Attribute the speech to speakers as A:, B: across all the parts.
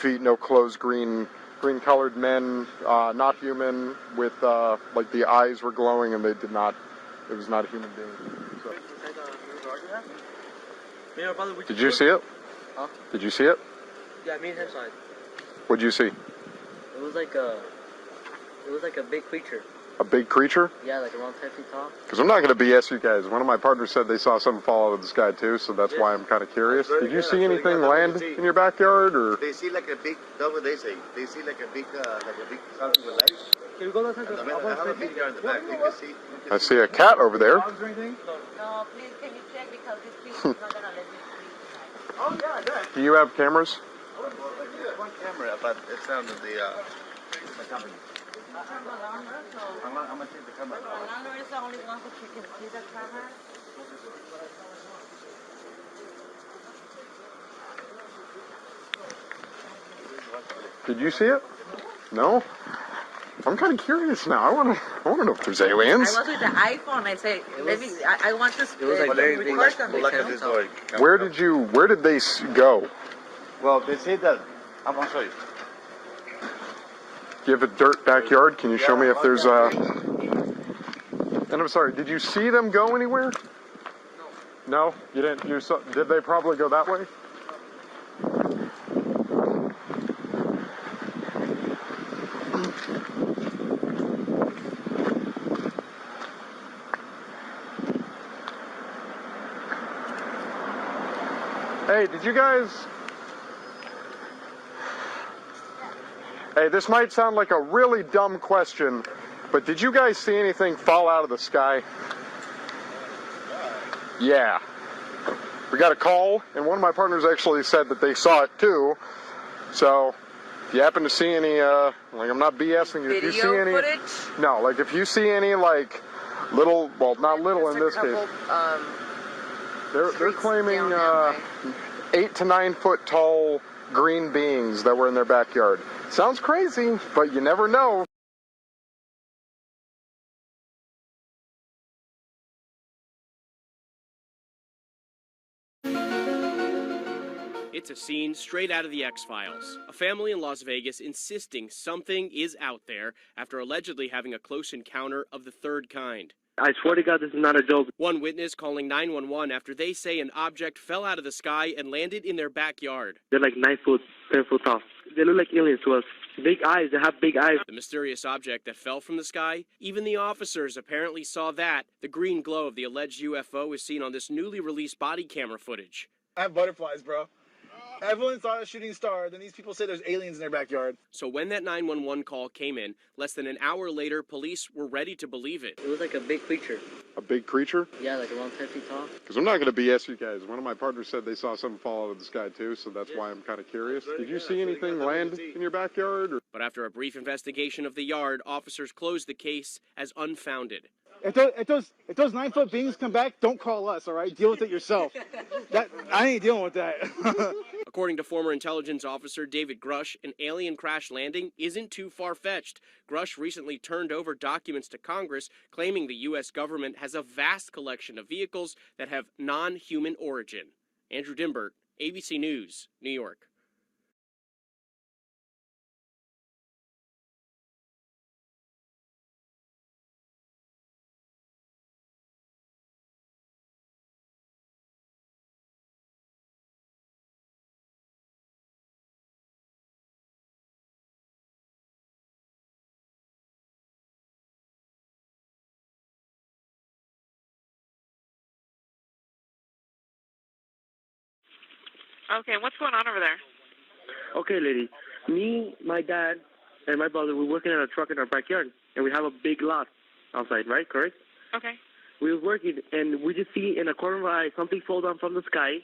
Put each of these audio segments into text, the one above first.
A: Feet, no clothes, green-colored men, not human, with like the eyes were glowing, and they did not. It was not a human being. So. Did you see it?
B: Huh?
A: Did you see it?
B: Yeah, me and him saw it.
A: What'd you see?
B: It was like a big creature.
A: A big creature?
B: Yeah, like around 10 feet tall.
A: Because I'm not going to BS you guys. One of my partners said they saw something fall out of the sky too, so that's why I'm kind of curious. Did you see anything land in your backyard, or?
C: They see like a big. That's what they say. They see like a big something with legs. Can we go outside? I have a big yard in the back. You can see.
A: I see a cat over there.
D: No, please, can you check because this people is not gonna let me sleep.
C: Oh yeah, I bet.
A: Do you have cameras?
C: One camera, but it's down to the company. I'm gonna take the camera.
D: The landlord is the only one who can see the camera.
A: Did you see it? No? I'm kind of curious now. I want to know if there's aliens.
D: I was with the iPhone. I say, maybe I want to.
B: It was like very big.
C: Look at this door.
A: Where did they go?
C: Well, they say that. I'm gonna show you.
A: Do you have a dirt backyard? Can you show me if there's And I'm sorry, did you see them go anywhere? No. No? You didn't? Did they probably go that way? Hey, did you guys... Hey, this might sound like a really dumb question, but did you guys see anything fall out of the sky? Yeah. We got a call, and one of my partners actually said that they saw it too. So, if you happen to see any, like, I'm not BSing you. If you see any...
D: footage?
A: No, like, if you see any, like, little, well, not little in this case. They're claiming 8 to 9 foot tall green beings that were in their backyard. Sounds crazy, but you never know.
E: It's a scene straight out of the X-Files. A family in Las Vegas insisting something is out there after allegedly having a close encounter of the third kind.
F: I swear to God, this is not a joke.
E: One witness calling 911 after they say an object fell out of the sky and landed in their backyard.
F: They're like 9 foot, 10 foot tall. They look like aliens to us. Big eyes, they have big eyes.
E: The mysterious object that fell from the sky, even the officers apparently saw that. The green glow of the alleged UFO is seen on this newly released body camera footage.
G: I have butterflies, bro. Everyone saw a shooting star, then these people say there's aliens in their backyard.
E: So when that 911 call came in, less than an hour later, police were ready to believe it.
B: It was like a big creature.
A: A big creature?
B: Yeah, like around 10 feet tall.
A: Because I'm not going to BS you guys. One of my partners said they saw something fall out of the sky too, so that's why I'm kind of curious. Did you see anything land in your backyard? Or?
E: But after a brief investigation of the yard, officers closed the case as unfounded.
G: If those 9 foot beings come back, don't call us, all right? Deal with it yourself. I ain't dealing with that.
E: According to former intelligence officer David Grush, an alien crash landing isn't too far-fetched. Grush recently turned over documents to Congress claiming the U.S. government has a vast collection of vehicles that have non-human origin. Andrew Dimbert, ABC News, New York.
H: Okay, what's going on over there?
F: Okay, lady. Me, my dad, and my brother, we're working on a truck in our backyard, and we have a big lot outside, right? Correct?
H: Okay.
F: We were working, and we just see in a corner of our eye something fall down from the sky,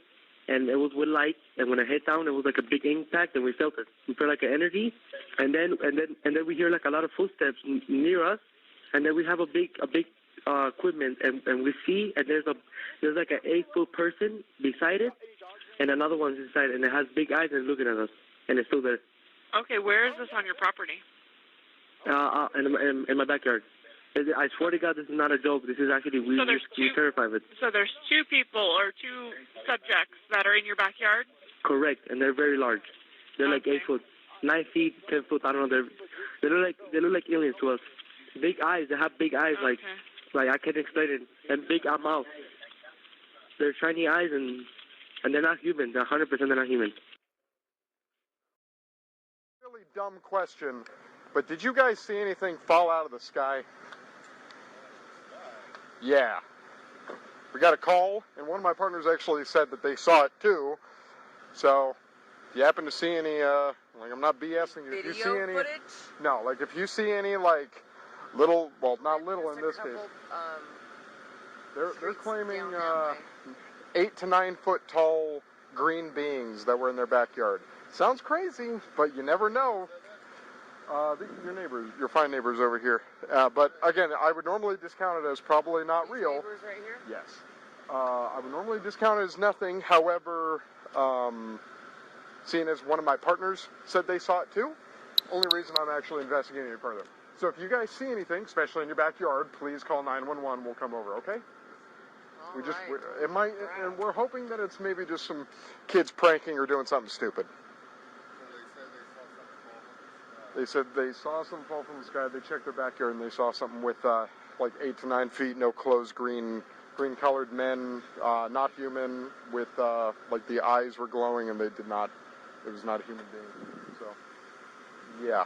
F: and it was with light, and when it hit down, it was like a big impact, and we felt it. We felt like an energy, and then we hear like a lot of footsteps near us, and then we have a big equipment, and we see, and there's like an 8 foot person beside it, and another one's inside, and it has big eyes and it's looking at us, and it's still there.
H: Okay, where is this on your property?
F: In my backyard. I swear to God, this is not a joke. This is actually, we're terrified of it.
H: So there's 2 people or 2 subjects that are in your backyard?
F: Correct, and they're very large. They're like 8 foot, 9 feet, 10 foot. I don't know. They look like aliens to us. Big eyes. They have big eyes, like I can't explain it. And big mouth. They're shiny eyes, and they're not human. They're 100% they're not human.
A: Really dumb question, but did you guys see anything fall out of the sky? Yeah. We got a call, and one of my partners actually said that they saw it too. So, if you happen to see any, like I'm not BSing you, if you see any,
D: footage?
A: no, like if you see any like little, well not little in this case, they're claiming 8 to 9 foot tall green beings that were in their backyard. Sounds crazy, but you never know. Your neighbors, your fine neighbors over here. But again, I would normally discount it as probably not real.
D: Neighbors right here?
A: Yes. I would normally discount it as nothing. However, seeing as one of my partners said they saw it too, only reason I'm actually investigating it further. So if you guys see anything, especially in your backyard, please call 911. We'll come over, okay? And we're hoping that it's maybe just some kids pranking or doing something stupid. They said they saw something fall from the sky. They checked their backyard and they saw something with like 8 to 9 feet, no clothes, green-colored men, not human, with like the eyes were glowing and they did not. It was not a human being. So, yeah.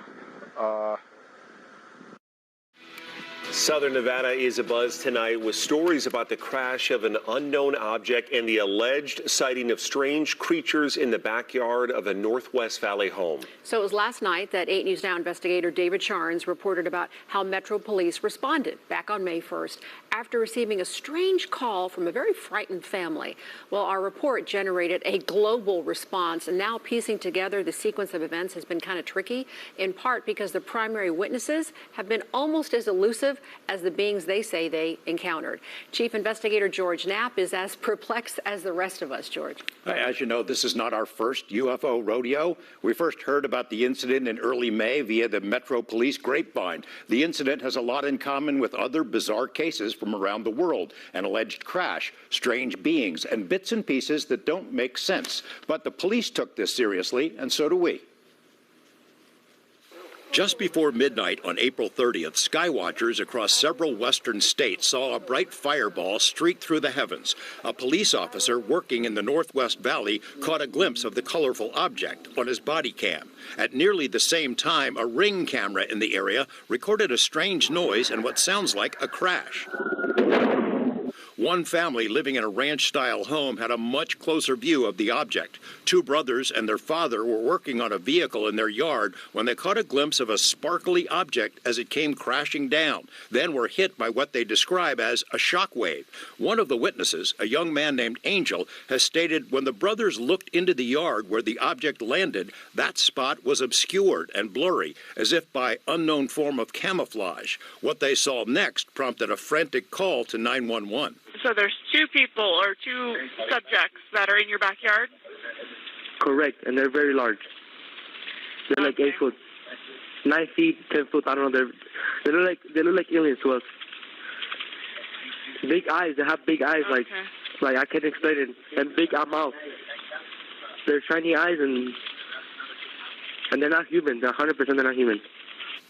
I: Southern Nevada is abuzz tonight with stories about the crash of an unknown object and the alleged sighting of strange creatures in the backyard of a Northwest Valley home.
J: So it was last night that 8 News Now investigator David Charnes reported about how Metro Police responded back on May 1st after receiving a strange call from a very frightened family. Well, our report generated a global response, and now piecing together the sequence of events has been kind of tricky, in part because the primary witnesses have been almost as elusive as the beings they say they encountered. Chief Investigator George Knapp is as perplexed as the rest of us, George.
K: As you know, this is not our first UFO rodeo. We first heard about the incident in early May via the Metro Police grapevine. The incident has a lot in common with other bizarre cases from around the world: an alleged crash, strange beings, and bits and pieces that don't make sense. But the police took this seriously, and so do we. Just before midnight on April 30th, skywatchers across several western states saw a bright fireball streak through the heavens. A police officer working in the Northwest Valley caught a glimpse of the colorful object on his body cam. At nearly the same time, a Ring camera in the area recorded a strange noise and what sounds like a crash. One family living in a ranch-style home had a much closer view of the object. Two brothers and their father were working on a vehicle in their yard when they caught a glimpse of a sparkly object as it came crashing down, then were hit by what they describe as a shock wave. One of the witnesses, a young man named Angel, has stated when the brothers looked into the yard where the object landed, that spot was obscured and blurry, as if by unknown form of camouflage. What they saw next prompted a frantic call to 911.
H: So there's two people or two subjects that are in your backyard?
F: Correct, and they're very large. They're like 8 foot, 9 feet, 10 foot. I don't know. They look like aliens to us. Big eyes. They have big eyes, like I can't explain it. And big mouth. They're shiny eyes, and they're not human. They're 100% they're not human.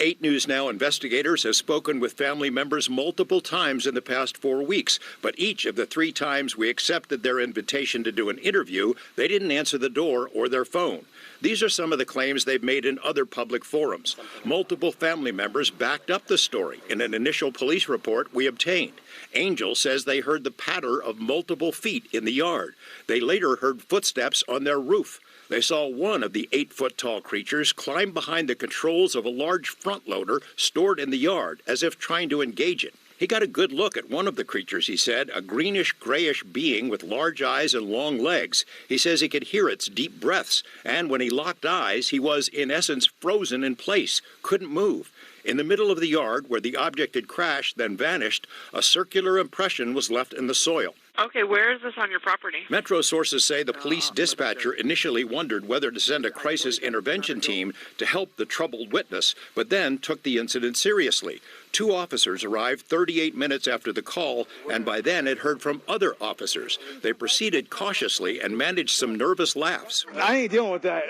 K: 8 News Now investigators have spoken with family members multiple times in the past 4 weeks, but each of the 3 times we accepted their invitation to do an interview, they didn't answer the door or their phone. These are some of the claims they've made in other public forums. Multiple family members backed up the story in an initial police report we obtained. Angel says they heard the patter of multiple feet in the yard. They later heard footsteps on their roof. They saw one of the 8-foot-tall creatures climb behind the controls of a large front loader stored in the yard, as if trying to engage it. He got a good look at one of the creatures, he said, a greenish-grayish being with large eyes and long legs. He says he could hear its deep breaths, and when he locked eyes, he was, in essence, frozen in place, couldn't move. In the middle of the yard, where the object had crashed, then vanished, a circular impression was left in the soil.
H: Okay, where is this on your property?
K: Metro sources say the police dispatcher initially wondered whether to send a crisis intervention team to help the troubled witness, but then took the incident seriously. 2 officers arrived 38 minutes after the call, and by then had heard from other officers. They proceeded cautiously and managed some nervous laughs.
G: I ain't dealing with that.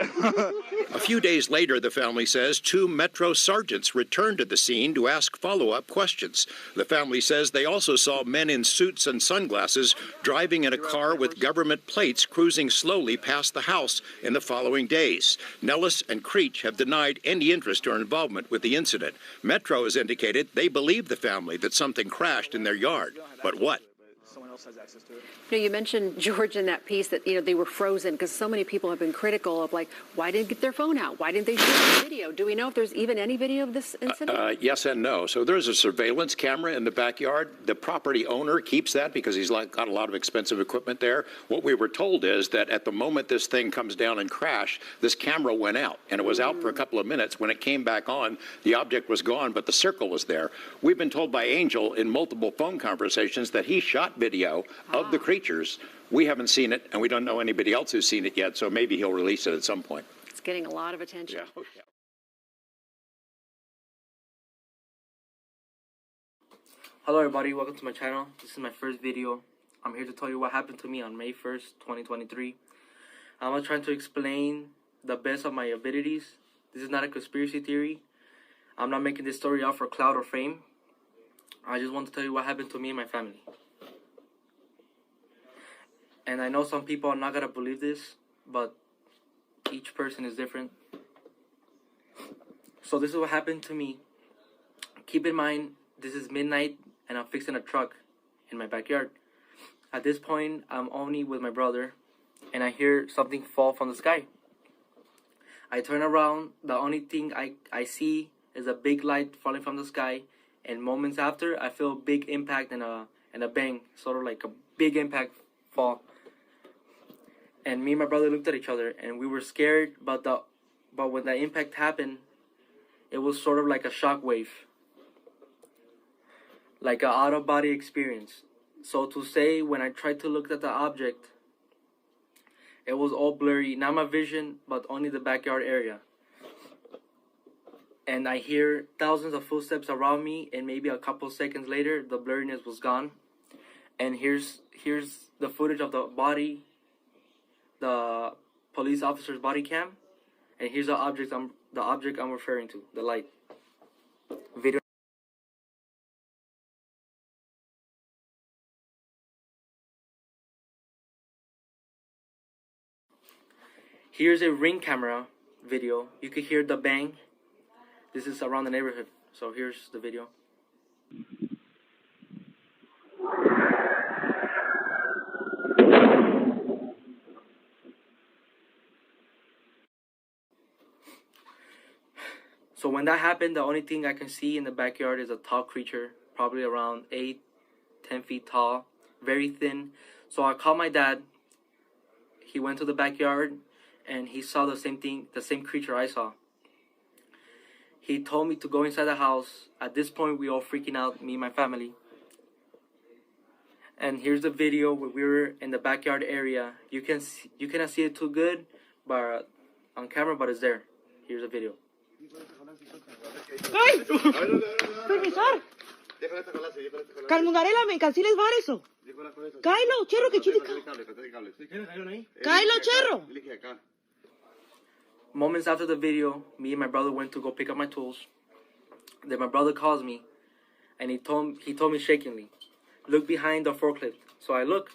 K: A few days later, the family says 2 Metro sergeants returned to the scene to ask follow-up questions. The family says they also saw men in suits and sunglasses driving in a car with government plates cruising slowly past the house in the following days. Nellis and Creech have denied any interest or involvement with the incident. Metro has indicated they believe the family that something crashed in their yard. But what?
G: Someone else has access to it.
J: You know, you mentioned, George, in that piece that, they were frozen because so many people have been critical of, why didn't they get their phone out? Why didn't they shoot the video? Do we know if there's even any video of this incident?
K: Yes and no. So there's a surveillance camera in the backyard. The property owner keeps that because he's got a lot of expensive equipment there. What we were told is that at the moment this thing comes down and crashed, this camera went out, and it was out for a couple of minutes. When it came back on, the object was gone, but the circle was there. We've been told by Angel in multiple phone conversations that he shot video of the creatures. We haven't seen it, and we don't know anybody else who's seen it yet, so maybe he'll release it at some point.
J: It's getting a lot of attention.
K: Yeah.
B: Hello everybody, welcome to my channel. This is my first video. I'm here to tell you what happened to me on May 1st, 2023. I'm trying to explain the best of my abilities. This is not a conspiracy theory. I'm not making this story out for clout or fame. I just want to tell you what happened to me and my family. And I know some people are not going to believe this, but each person is different. So this is what happened to me. Keep in mind, this is midnight and I'm fixing a truck in my backyard. At this point, I'm only with my brother and I hear something fall from the sky. I turn around, the only thing I see is a big light falling from the sky, and moments after, I feel a big impact and a bang, sort of like a big impact fall. And me and my brother looked at each other and we were scared, but when the impact happened, it was sort of like a shock wave. Like an out-of-body experience. So to say, when I tried to look at the object, it was all blurry. Not my vision, but only the backyard area. And I hear thousands of footsteps around me, and maybe a couple seconds later, the blurriness was gone. And here's the footage of the body, the police officer's body cam, and here's the object I'm referring to, the light. Video. Here's a Ring camera video. You could hear the bang. This is around the neighborhood. So here's the video. So when that happened, the only thing I can see in the backyard is a tall creature, probably around 8-10 feet tall, very thin. So I called my dad. He went to the backyard and he saw the same thing, the same creature I saw. He told me to go inside the house. At this point, we all freaking out, me and my family. And here's the video where we were in the backyard area. You cannot see it too good, but on camera, but it's there. Here's the video.
D: ¡Ay! ¡Permisor! Calmungarela, me canceles var eso. Cáelo, cherro, que chitica. Cáelo, cherro.
B: Moments after the video, me and my brother went to go pick up my tools. Then my brother calls me, and he told me shakingly, look behind the forklift. So I look.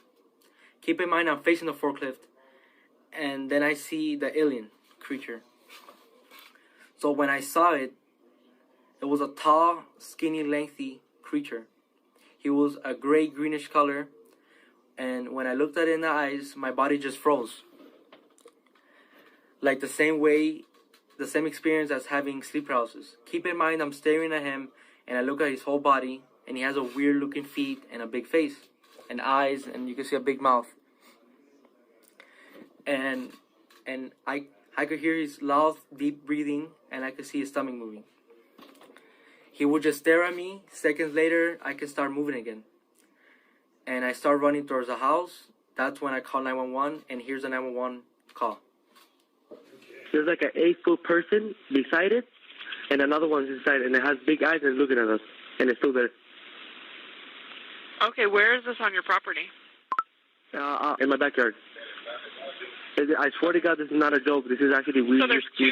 B: Keep in mind I'm facing the forklift, and then I see the alien creature. So when I saw it, it was a tall, skinny, lengthy creature. He was a gray-greenish color, and when I looked at it in the eyes, my body just froze. Like the same experience as having sleep paralysis. Keep in mind I'm staring at him, and I look at his whole body, and he has a weird-looking feet and a big face, and eyes, and you can see a big mouth. And I could hear his loud, deep breathing, and I could see his stomach moving. He would just stare at me. Seconds later, I could start moving again. And I start running towards the house. That's when I call 911, and here's the 911 call.
F: There's like an 8-foot person beside it, and another one's inside, and it has big eyes and it's looking at us. and it's still there.
H: Okay, where is this on your property?
F: In my backyard. I swear to God, this is not a joke. This is actually, we're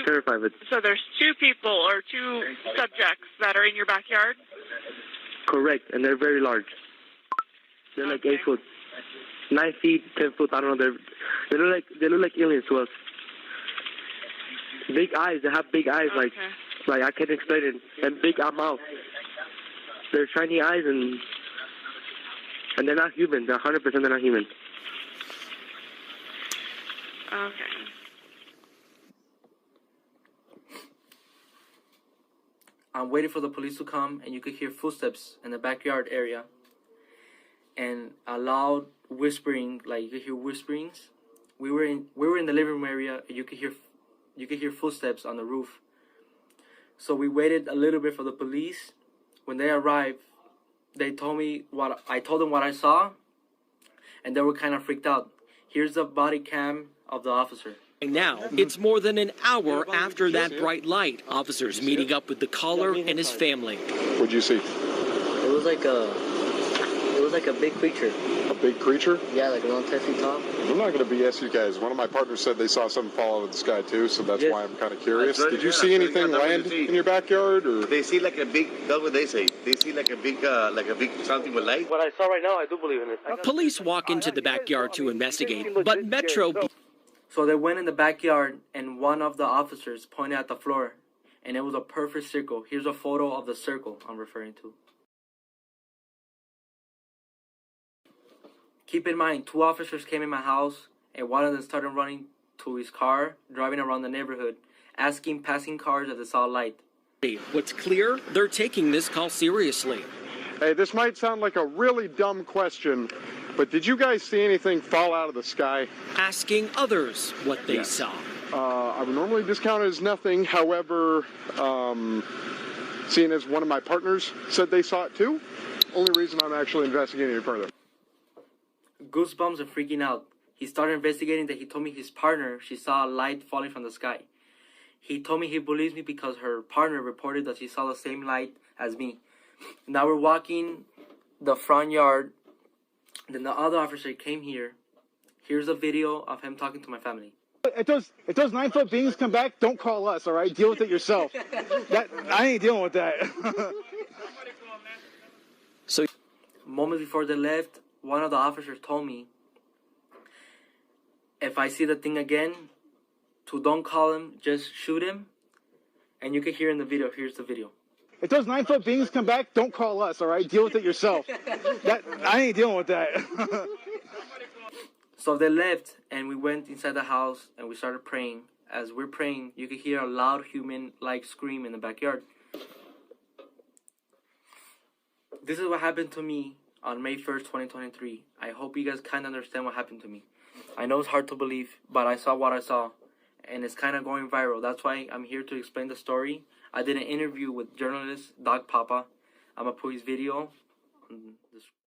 F: terrified of it.
H: So there's two people or two subjects that are in your backyard?
F: Correct, and they're very large. They're like 8 foot, 9 feet, 10 foot. I don't know. They look like aliens to us. Big eyes. They have big eyes, like I can't explain it, and big mouth. They're shiny eyes, and they're not human. They're 100% they're not human.
H: Okay.
B: I'm waiting for the police to come, and you could hear footsteps in the backyard area, and a loud whispering, like you could hear whisperings. We were in the living room area, and you could hear footsteps on the roof. So we waited a little bit for the police. When they arrived, I told them what I saw, and they were kind of freaked out. Here's the body cam of the officer.
L: Now, it's more than an hour after that bright light. Officers meeting up with the caller and his family.
A: What'd you see?
M: It was like a big creature.
A: A big creature?
M: Yeah, like around 10 feet tall.
A: I'm not going to BS you guys. One of my partners said they saw something fall out of the sky too, so that's why I'm kind of curious. Did you see anything land in your backyard, or?
C: They see like a big. That's what they say. They see like a big something with light.
F: What I saw right now, I do believe in it.
L: Police walk into the backyard to investigate, but Metro.
B: So they went in the backyard, and one of the officers pointed at the floor, and it was a perfect circle. Here's a photo of the circle I'm referring to. Keep in mind, 2 officers came in my house, and one of them started running to his car, driving around the neighborhood, asking passing cars if they saw light.
L: What's clear, they're taking this call seriously.
A: Hey, this might sound like a really dumb question, but did you guys see anything fall out of the sky?
L: Asking others what they saw.
A: I would normally discount it as nothing. However, seeing as one of my partners said they saw it too, only reason I'm actually investigating it further.
B: Goosebumps and freaking out. He started investigating that he told me his partner, she saw a light falling from the sky. He told me he believes me because her partner reported that she saw the same light as me. Now we're walking the front yard. Then the other officer came here. Here's a video of him talking to my family.
G: If those 9 foot beings come back, don't call us, all right? Deal with it yourself. I ain't dealing with that.
B: So, moments before they left, one of the officers told me, if I see the thing again, to don't call him, just shoot him. And you can hear in the video. Here's the video.
G: If those 9 foot beings come back, don't call us, all right? Deal with it yourself. I ain't dealing with that.
B: So they left, and we went inside the house, and we started praying. As we're praying, you could hear a loud human-like scream in the backyard. This is what happened to me on May 1st, 2023. I hope you guys kind of understand what happened to me. I know it's hard to believe, but I saw what I saw, and it's kind of going viral. That's why I'm here to explain the story. I did an interview with journalist Doc Papa. I'm going to put his video on the screen.